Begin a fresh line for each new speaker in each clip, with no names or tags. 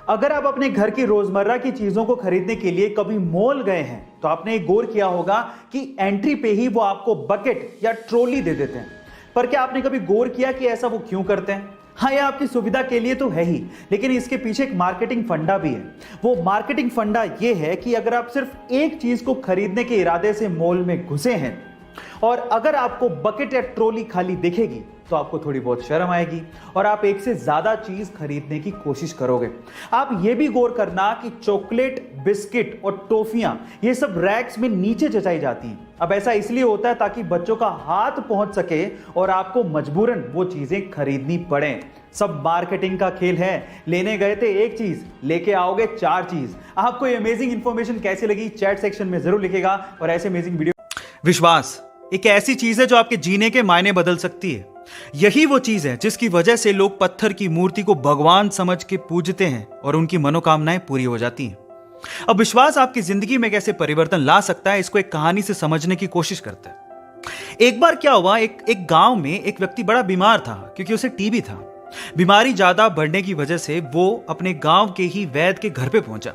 अगर आप अपने घर की रोजमर्रा की चीजों को खरीदने के लिए कभी मॉल गए हैं तो आपने एक गौर किया होगा कि एंट्री पे ही वो आपको बकेट या ट्रॉली दे देते हैं। पर क्या आपने कभी गौर किया कि ऐसा वो क्यों करते हैं? हाँ, ये आपकी सुविधा के लिए तो है ही, लेकिन इसके पीछे एक मार्केटिंग फंडा भी है। वो मार्केटिंग फंडा ये है कि अगर आप सिर्फ एक चीज को खरीदने के इरादे से मॉल में घुसे हैं और अगर आपको बकेट या ट्रॉली खाली दिखेगी तो आपको थोड़ी बहुत शर्म आएगी और आप एक से ज्यादा चीज खरीदने की कोशिश करोगे। आप ये भी गौर करना कि चॉकलेट, बिस्किट और टॉफियां ये सब रैक्स में नीचे जचाई जाती हैं। अब ऐसा इसलिए होता है ताकि बच्चों का हाथ पहुंच सके और आपको मजबूरन वो चीजें खरीदनी पड़े। सब मार्केटिंग का खेल है। लेने गए थे एक चीज, लेके आओगे 4 चीज। आपको ये अमेजिंग इंफॉर्मेशन कैसे लगी चैट सेक्शन में जरूर लिखेगा और ऐसे अमेजिंग वीडियो। विश्वास एक ऐसी चीज है जो आपके जीने के मायने बदल सकती है। यही वो चीज है जिसकी वजह से लोग पत्थर की मूर्ति को भगवान समझ के पूजते हैं और उनकी मनोकामनाएं पूरी हो जाती हैं। अब विश्वास आपकी जिंदगी में कैसे परिवर्तन ला सकता है, इसको एक कहानी से समझने की कोशिश करते हैं। एक बार क्या हुआ, एक गांव में एक व्यक्ति बड़ा बीमार था क्योंकि उसे टीबी था। बीमारी ज्यादा बढ़ने की वजह से वो अपने गांव के ही वैद्य के घर पे पहुंचा।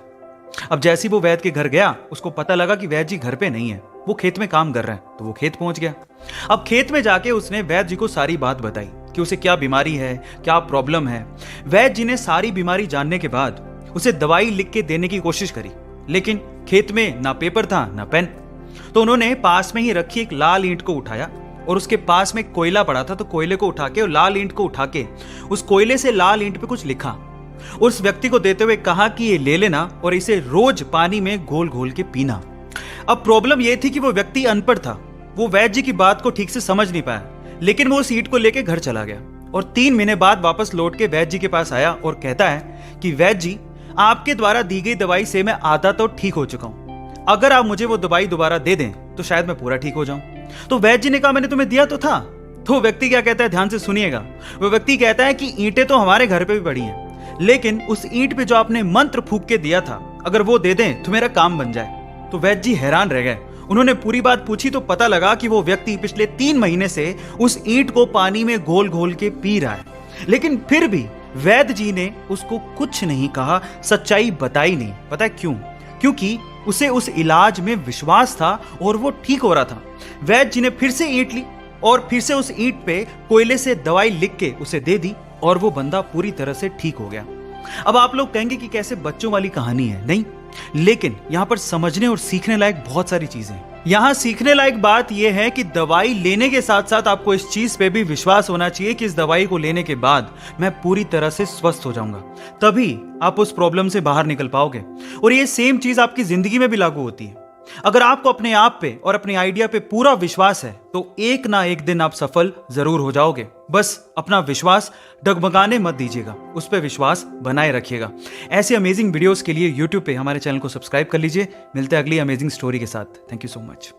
अब जैसे ही वो वैद्य के घर गया, उसको पता लगा कि वैद्य जी घर पे नहीं है, वो खेत में काम कर रहे हैं। तो वो खेत पहुंच गया। अब खेत में जाके उसने वैद्य जी को सारी बात बताई कि उसे क्या बीमारी है, क्या प्रॉब्लम है। वैद्य जी ने सारी बीमारी जानने के बाद उसे दवाई लिख के देने की कोशिश करी, लेकिन खेत में ना पेपर था ना पेन। तो उन्होंने पास में ही रखी एक लाल ईंट को उठाया और उसके पास में कोयला पड़ा था, तो कोयले को उठा के और लाल ईंट को उठा के उस कोयले से लाल ईंट पे कुछ लिखा। उस व्यक्ति को देते हुए कहा कि ये ले लेना और इसे रोज पानी में घोल घोल के पीना। अब प्रॉब्लम यह थी कि वो व्यक्ति अनपढ़ था, वो वैद्य जी की बात को ठीक से समझ नहीं पाया, लेकिन वो उस ईंट को लेके घर चला गया और 3 महीने बाद वापस लौट के वैद्य जी के पास आया और कहता है कि वैद्य जी, आपके द्वारा दी गई दवाई से मैं आधा तो ठीक हो चुका हूं। अगर आप मुझे वो दवाई दोबारा दे दें तो शायद मैं पूरा ठीक हो जाऊं। तो वैद्य जी ने कहा, मैंने तुम्हें दिया तो था। तो व्यक्ति क्या कहता है, ध्यान से सुनिएगा। वो व्यक्ति कहता है कि ईंटें तो हमारे घर पे भी पड़ी हैं, लेकिन उस ईंट पे जो आपने मंत्र फूंक के दिया था, अगर वो दे दें तो मेरा काम बन जाए। तो वैद्य जी हैरान रह गए। उन्होंने पूरी बात पूछी तो पता लगा कि वो व्यक्ति पिछले 3 महीने से उस ईंट को पानी में घोल घोल के पी रहा है, लेकिन फिर भी वैद्य जी ने उसको कुछ नहीं कहा, सच्चाई बताई नहीं। पता है क्यों? क्योंकि उसे उस इलाज में विश्वास था और वो ठीक हो रहा था। वैद्य जी ने फिर से ईंट ली और फिर से उस ईंट पे कोयले से दवाई लिख के उसे दे दी और वो बंदा पूरी तरह से ठीक हो गया। अब आप लोग कहेंगे कि कैसे बच्चों वाली कहानी है, नहीं, लेकिन यहां पर समझने और सीखने लायक बहुत सारी चीजें हैं। यहां सीखने लायक बात यह है कि दवाई लेने के साथ साथ आपको इस चीज पे भी विश्वास होना चाहिए कि इस दवाई को लेने के बाद मैं पूरी तरह से स्वस्थ हो जाऊंगा, तभी आप उस प्रॉब्लम से बाहर निकल पाओगे। और ये सेम चीज आपकी जिंदगी में भी लागू होती है। अगर आपको अपने आप पे और अपने आइडिया पे पूरा विश्वास है तो एक ना एक दिन आप सफल जरूर हो जाओगे। बस अपना विश्वास डगमगाने मत दीजिएगा, उस पर विश्वास बनाए रखिएगा। ऐसे अमेजिंग वीडियोस के लिए YouTube पे हमारे चैनल को सब्सक्राइब कर लीजिए। मिलते हैं अगली अमेजिंग स्टोरी के साथ। Thank you so much.